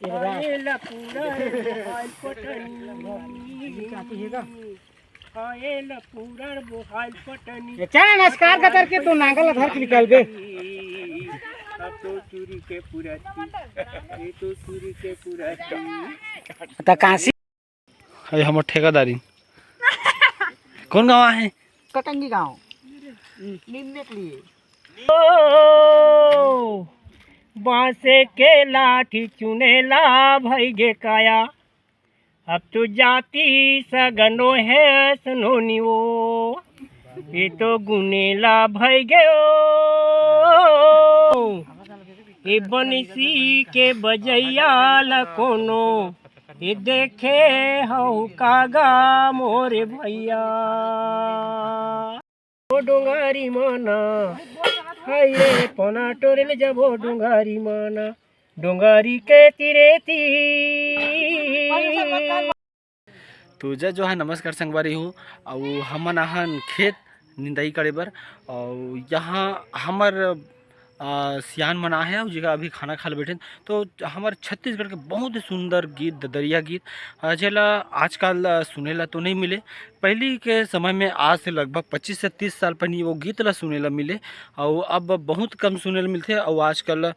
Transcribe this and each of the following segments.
आएला पूरा बोहाल पटनी आएला पूरा बोहाल पटनी चल नमस्कार का करके तू नांगल धर के निकल बे। अब तो चूरी के पुराती ये तो चूरी के पुराती त काशी है हमर ठेकेदारी। कौन गाँव है? कटंगी गांव निम्ने के लिए बांसे के लाठी चुनेला भैगे काया अब तो जाती सगनो है सनोनी वो ये तो गुनेला भैगे ये बंसी के बजैया ला कोनो ये देखे हऊ कागा मोरे भैया ओ डोंगारी माना हाये पना टोरेल जबो डोंगारी माना डोंगारी के तीरे ती। तो जो है नमस्कार संगवारी हो और हमन आहन खेत निंदाई करे बर और यहाँ हमर सियान मना है और जगह अभी खाना खा बैठे तो हमारे छत्तीसगढ़ के बहुत ही सुंदर गीत ददरिया गीत जेला आजकल सुनेला तो नहीं मिले। पहले के समय में आज से लगभग 25 से 30 साल पहले वो गीत ला सुनेला मिले और अब बहुत कम सुनेला मिलते और आजकल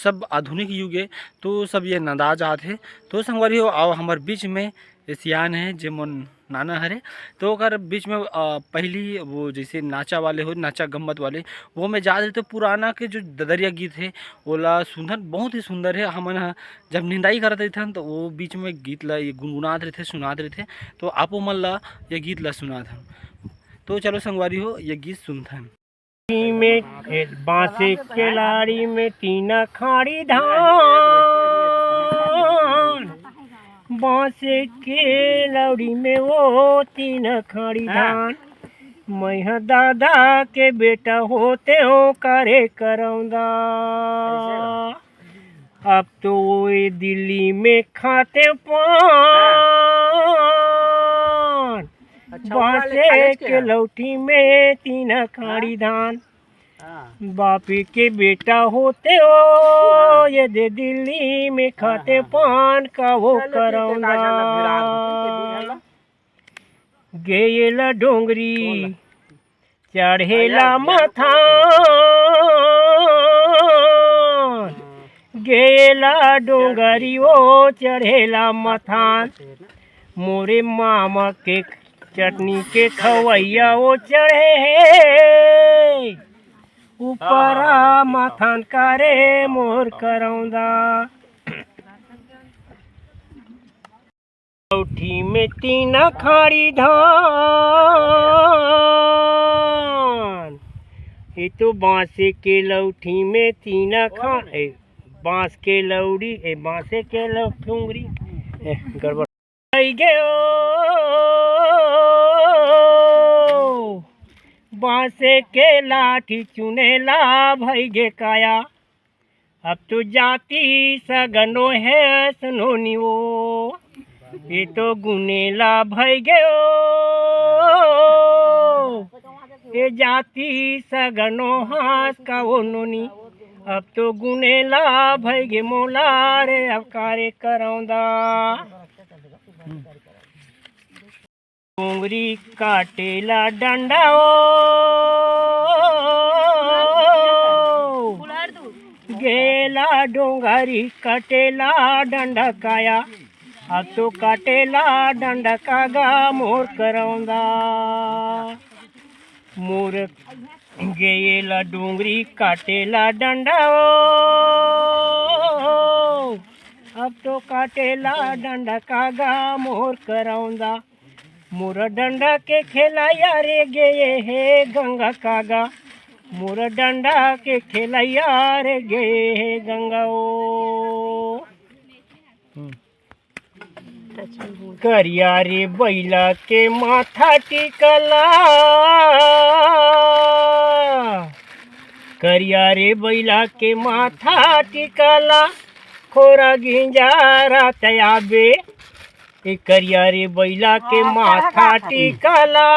सब आधुनिक युग है तो सब ये नंदाज आते हैं। तो संगवारी हो और हमारे बीच में सियान है जे मन नाना हरे तो अगर बीच में पहली वो जैसे नाचा वाले हो नाचा गम्मत वाले वो में जा रहे तो पुराना के जो ददरिया गीत है ओला सुंदर बहुत ही सुंदर है। हमन जब निंदाई करते थे तो वो बीच में गीत ला ये गुनगुनात रहे थे सुनात रहे थे तो आपो मन ला ये गीत ला सुनात हन। तो चलो संगवारी हो ये गीत सुनथन। में बांसे के लाड़ी में तीना खाड़ी धान बांसे के लौड़ी में वो तीन खाड़ी धान मैं दादा के बेटा होते हो करे करौंदा अब तो वो दिल्ली में खाते पान बांसे के लौठी में तीन खाड़ी धान बापी के बेटा होते हो ये दे दिल्ली में खाते पान का वो करौंदा गेला डोंगरी चढ़ेला मथान गेला डोंगरी वो चढ़ेला मथान मोरे मामा के चटनी के खवैया वो चढ़े है ऊपरा माथान करे मोर करौंदा लौठी में तीना खाड़ी धान ये तो बांसे के लौठी में तीना खा बांस के लौड़ी बांसे के लौठुंगरी गड़बड़ बांसे के लाठी चुनेला भैगे काया अब तो जाती सगनो है सनोनी वो ये तो गुनेला भैगे ये जाती सगनो हाथ का वो नोनी अब तो गुनेला भैगे मोला रे अब कारे करौंदा डोंगरी काटेला डंडा गेला डोंगरी काटेला डंडा काया अब तो काटेला डंडा कागा मोर करौंदा मोर गेला डोंगरी काटेला डंडा अब तो काटेला डंडा कागा मोर करौंदा मोर डंडा के खेलाया रे गए हे गंगा कागा मोर डंडा के खेलाया रे गए हे गंगा ओ करिया रे बैला के माथा टिकला करिया रे बैला के माथा टिकला खोरा गिंजारा तयाबे करिया रे बैला के माथा टिकला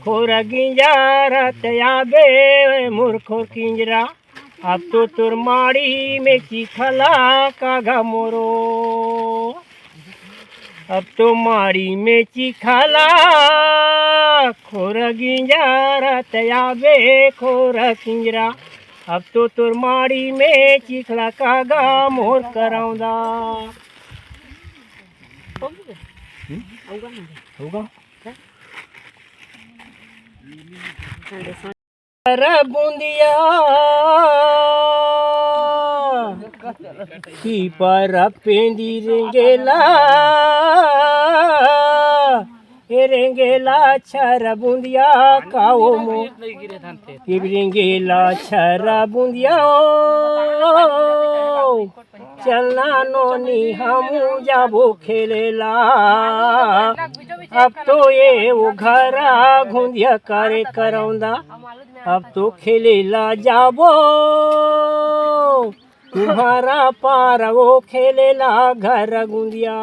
खोरा गिंजारा तयाबे मूर्खो किंजरा अब तो तुर माड़ी में चिखला कागा मोरो, अब तो माड़ी में चिखला खोर गिंजारा तयाबे खोर किंजरा। अब तो तुर माड़ी में चिखला कागा मोर कराउँदा। होगा बुंदिया की पर पेंदी रेंगेला रेंगेला छर बुंदिया काओ मो रेंगेला छर बुंदिया चलना नोनी हम जाबो खेलेला। अब तो ये वो घरा घुंदिया करे करौंदा, अब तो खेलेला जाबो तुम्हारा पार वो खेलेला घर गुंदिया।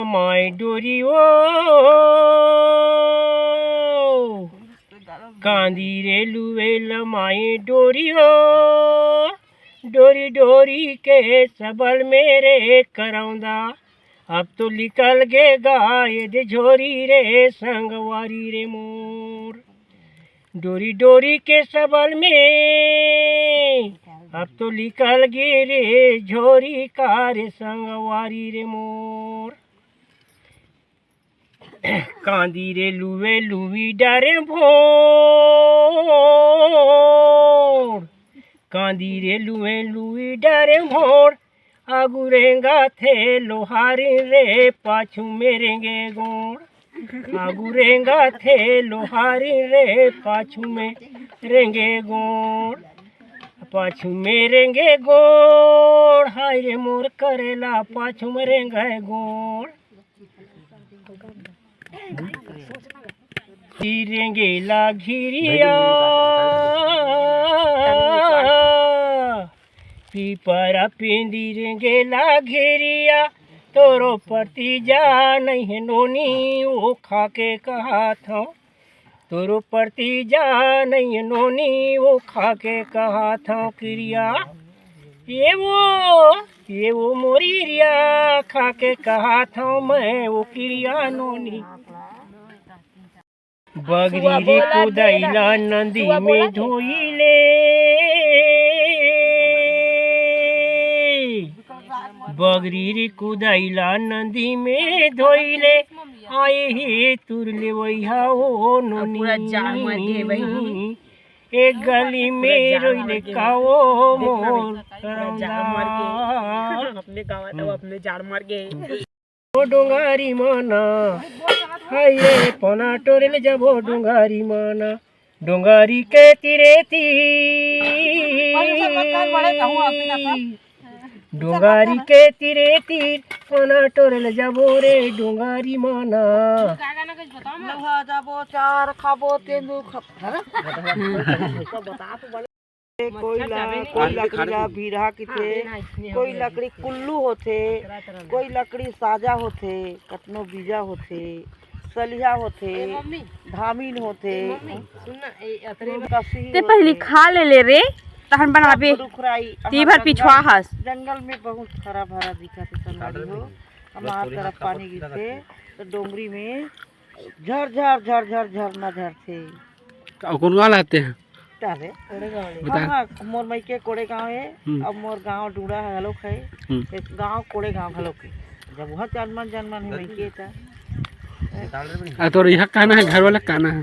माय डोरी ओ कांदी रे लुवेल माय डोरी ओ, डोरी डोरी के सबल मेरे करौंदा। अब तो निकल गे गाय दे झोरी रे संगवारी रे मोर, डोरी डोरी के सबल में अब तो निकल गे रे झोरी का रे संगवारी रे मोर। कांदी रे लुवे लुवी डारे भोर, कांदी रे लुवे लुवी डारे भोर, आगू रेंगा थे लोहारी रे पाछू मेरेंगे गोड़, आगू रेंगा थे लोहारी रे पाछू में रेंगे गोड़, पाछू में रेंगे गोड़, हाय रे मोर करेला पाछू में रेंगे गोड़। रेंगेला घिरिया पीपरा पिंदी रेंगेला घेरिया, तोरो परती जा नहीं है नोनी वो खा के कहा था, तोरो परती जा नहीं है नोनी वो खा के कहा था क्रिया। ये वो मोरिया खा के कहा था मैं वो क्रिया नोनी। बगरी कुदैला नदी में धोइले, बगरी कुदैला नदी में धोइले, आए हे तुरले वैहा ओ नोनी, एक गली में रोइले काओ मोर अपने गाँव अपने जाड़ मार गए ओ डोंगारी माना हाय पना टोरेल जाबो डोंगारी माना, डोंगारी के तीरे डोंगारी के तीरे तीर पना टोरेल जाबो रे डोंगारी माना। जाबो चार खाबो तेंदू कोई लकड़ी भीड़ा किथे, कोई लकड़ी कुल्लू होथे, कोई लकड़ी साजा होथे, कतनो बीजा होथे, सलिया होथे, धामीन होथे। ते पहली खा ले रे तहन बनाबे ती भर पिछवा हस। जंगल में बहुत हरा भरा दिखा थे संगवारी हो, हमार तरफ पानी गिरते तो डोंगरी में झर झर झर झर झरना झरते। कौन गाँव लाते हैं? हाँ मोर मई के कोड़े गाँव है, अब मोर गाँव डूड़ा है हलोक है, एक गाँव कोड़े गाँव हलोक है। जब वहाँ जनमन जनमन है मई के था। तो यह कहना है घर वाला कहना है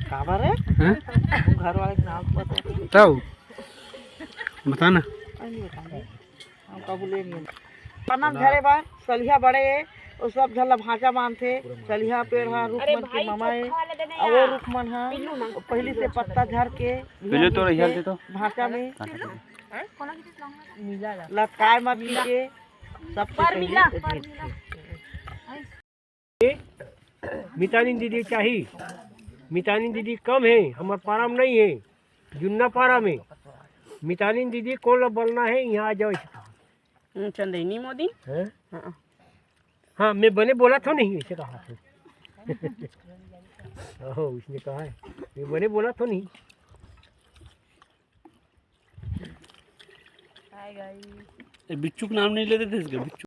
काबर है घर वाले के नाम पता तब बताना हम कबूले नहीं पनम झरे बार सलिया बड़े है वो सब झल्ला भांचा बांधते, सलिया पेड़ हा रुख मन के मामा है, और वो रुख मन हा पहली से पत्ता झर के तो भांचा में लटकाए मत के सब मितानी दीदी चाहिए, मितानी दीदी कम है, हमारे पारा में नहीं है, जुन्ना पारा में मितानी दीदी कौन बोलना है यहाँ आ जाओ। चंदेनी मोदी हाँ मैं बने बोला था नहीं ऐसे कहा था। ओहो उसने कहा है, ये मैंने बोला तो नहीं। बिच्छू का नाम नहीं लेते थे इसका, बिच्छू